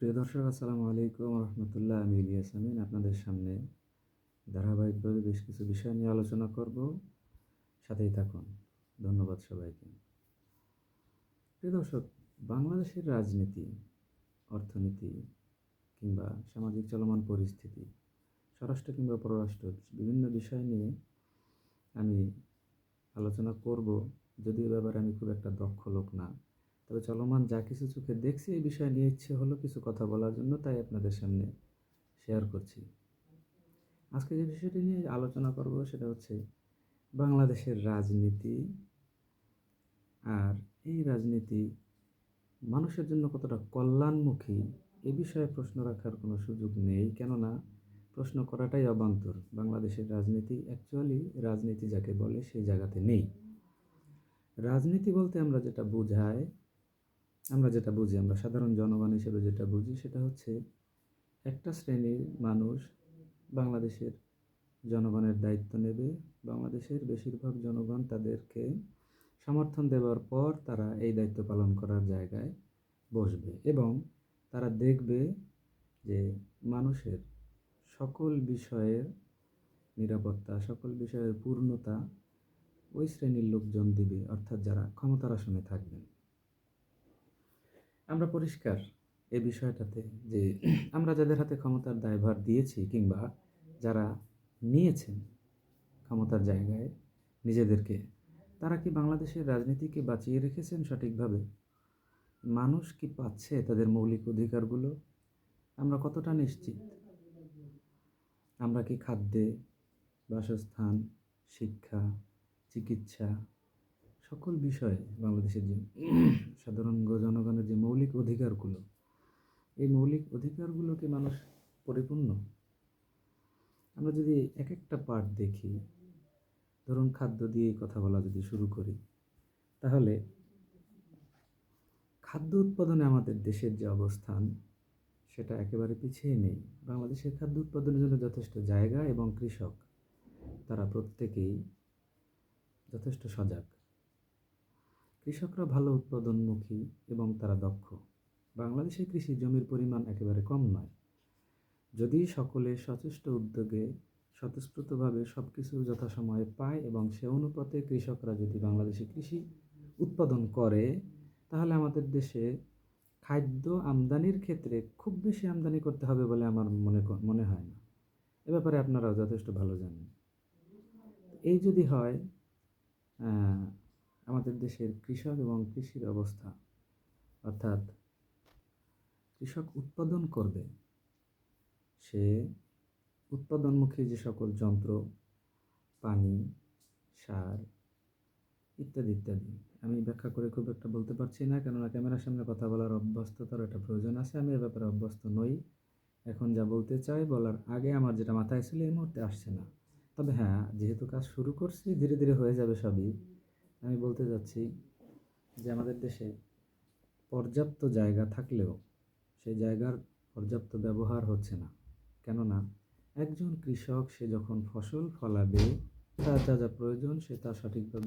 প্রিয় দর্শক, আসসালামু আলাইকুম রহমতুল্লাহ। আমি ইলিয়াস আমিন আপনাদের সামনে ধারাবাহিকভাবে বেশ কিছু বিষয় নিয়ে আলোচনা করব। সাথেই থাকুন। ধন্যবাদ সবাইকে। প্রিয় দর্শক, বাংলাদেশের রাজনীতি, অর্থনীতি কিংবা সামাজিক চলমান পরিস্থিতি, স্বরাষ্ট্র কিংবা পররাষ্ট্র বিভিন্ন বিষয় নিয়ে আমি আলোচনা করব। যদিও ব্যাপারে আমি খুব একটা দক্ষ লোক না, তবে চলমান যা কিছু চোখে দেখছি এই বিষয় নিয়ে ইচ্ছে হলো কিছু কথা বলার জন্য, তাই আপনাদের সামনে শেয়ার করছি। আজকে যে বিষয়টি নিয়ে আলোচনা করব সেটা হচ্ছে বাংলাদেশের রাজনীতি। আর এই রাজনীতি মানুষের জন্য কতটা কল্যাণমুখী এ বিষয়ে প্রশ্ন রাখার কোনো সুযোগ নেই, কেননা প্রশ্ন করাটাই অবান্তর। বাংলাদেশের রাজনীতি অ্যাকচুয়ালি রাজনীতি যাকে বলে সেই জায়গাতে নেই। রাজনীতি বলতে আমরা সাধারণ জনগণ হিসেবে যেটা বুঝি সেটা হচ্ছে একটা শ্রেণীর মানুষ বাংলাদেশের জনগণের দায়িত্ব নেবে। বাংলাদেশের বেশিরভাগ জনগণ তাদেরকে সমর্থন দেওয়ার পর তারা এই দায়িত্ব পালন করার জায়গায় বসবে এবং তারা দেখবে যে মানুষের সকল বিষয়ের নিরাপত্তা, সকল বিষয়ের পূর্ণতা ওই শ্রেণীর লোকজন দিবে, অর্থাৎ যারা ক্ষমতার আসনে থাকবেন। আমরা পরিষ্কার এই বিষয়টাতে যে আমরা যাদের হাতে ক্ষমতার দায়ভার দিয়েছি কিংবা যারা নিয়েছেন ক্ষমতার জায়গায় নিজেদেরকে, তারা কি বাংলাদেশের রাজনীতিকে বাঁচিয়ে রেখেছেন সঠিকভাবে? মানুষ কি পাচ্ছে তাদের মৌলিক অধিকারগুলো? আমরা কতটা নিশ্চিত? আমরা কি খাদ্যে, বাসস্থান, শিক্ষা, চিকিৎসা সকল বিষয়ে বাংলাদেশের যে সাধারণ জনগণের যে মৌলিক অধিকারগুলো, এই মৌলিক অধিকারগুলো কি মানুষ পরিপূর্ণ? আমরা যদি এক একটা পার্ট দেখি, ধরুন খাদ্য দিয়ে কথা বলা যদি শুরু করি, তাহলে খাদ্য উৎপাদনে আমাদের দেশের যে অবস্থান সেটা একেবারে পিছিয়ে নেই। বাংলাদেশের খাদ্য উৎপাদনের জন্য যথেষ্ট জায়গা এবং কৃষক তারা প্রত্যেকেই যথেষ্ট সজাগ। কৃষকরা ভালো উৎপাদনমুখী এবং তারা দক্ষ। বাংলাদেশের কৃষি জমির পরিমাণ একেবারে কম নয়। যদি সকলে সচেষ্ট উদ্যোগে স্বতঃস্ফূর্তভাবে সব কিছু যথাসময়ে পায় এবং সে অনুপাতে কৃষকরা যদি বাংলাদেশে কৃষি উৎপাদন করে, তাহলে আমাদের দেশে খাদ্য আমদানির ক্ষেত্রে খুব বেশি আমদানি করতে হবে বলে আমার মনে হয় না। এ ব্যাপারে আপনারাও যথেষ্ট ভালো জানেন। এই যদি হয়, আমাদের দেশের কৃষক এবং কৃষির অবস্থা, অর্থাৎ কৃষক উৎপাদন করবে, সে উৎপাদনমুখী যে সকল যন্ত্র, পানি, সার ইত্যাদি ইত্যাদি আমি ব্যাখ্যা করে খুব একটা বলতে পারছি না, কেননা ক্যামেরার সামনে কথা বলার অভ্যস্ততার একটা প্রয়োজন আছে। আমি এ ব্যাপারে অভ্যস্ত নই। এখন যা বলতে চাই বলার আগে আমার যেটা মাথায় ছিল এই মুহূর্তে আসছে না। তবে হ্যাঁ, যেহেতু কাজ শুরু করছি ধীরে ধীরে হয়ে যাবে সবই। আমি বলতে যাচ্ছি যে আমাদের দেশে পর্যাপ্ত জায়গা থাকলেও সেই জায়গার পর্যাপ্ত ব্যবহার হচ্ছে না। কেননা একজন কৃষক সে যখন ফসল ফলাবে, তার যা যা প্রয়োজন সে তা সঠিকভাবে